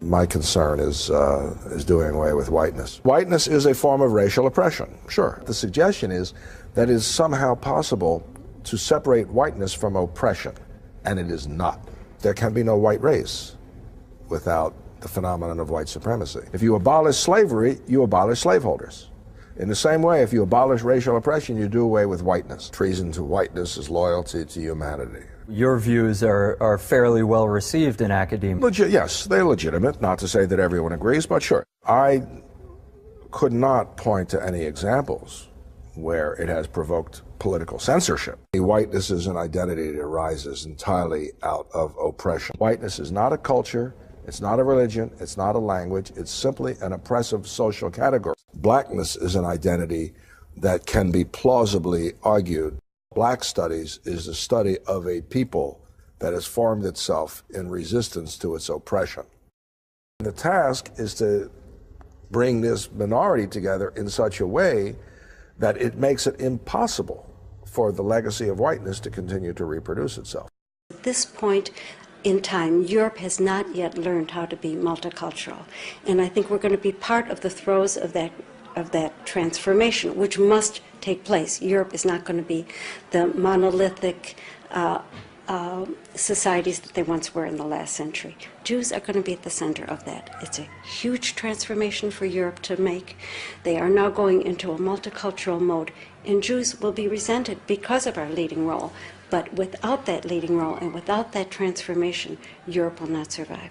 My concern is doing away with whiteness. Whiteness is a form of racial oppression, sure. The suggestion is that it is somehow possible to separate whiteness from oppression, and it is not. There can be no white race without the phenomenon of white supremacy. If you abolish slavery, you abolish slaveholders. In the same way, if you abolish racial oppression, you do away with whiteness. Treason to whiteness is loyalty to humanity. Your views are fairly well received in academia. Yes, they're legitimate, not to say that everyone agrees, but sure. I could not point to any examples where it has provoked political censorship. Whiteness is an identity that arises entirely out of oppression. Whiteness is not a culture, it's not a religion, it's not a language, it's simply an oppressive social category. Blackness is an identity that can be plausibly argued. Black studies is the study of a people that has formed itself in resistance to its oppression. The task is to bring this minority together in such a way that it makes it impossible for the legacy of whiteness to continue to reproduce itself. At this point in time, Europe has not yet learned how to be multicultural. And I think we're going to be part of the throes of that transformation, which must take place. Europe is not going to be the monolithic societies that they once were in the last century. Jews are going to be at the center of that. It's a huge transformation for Europe to make. They are now going into a multicultural mode, and Jews will be resented because of our leading role. But without that leading role and without that transformation, Europe will not survive.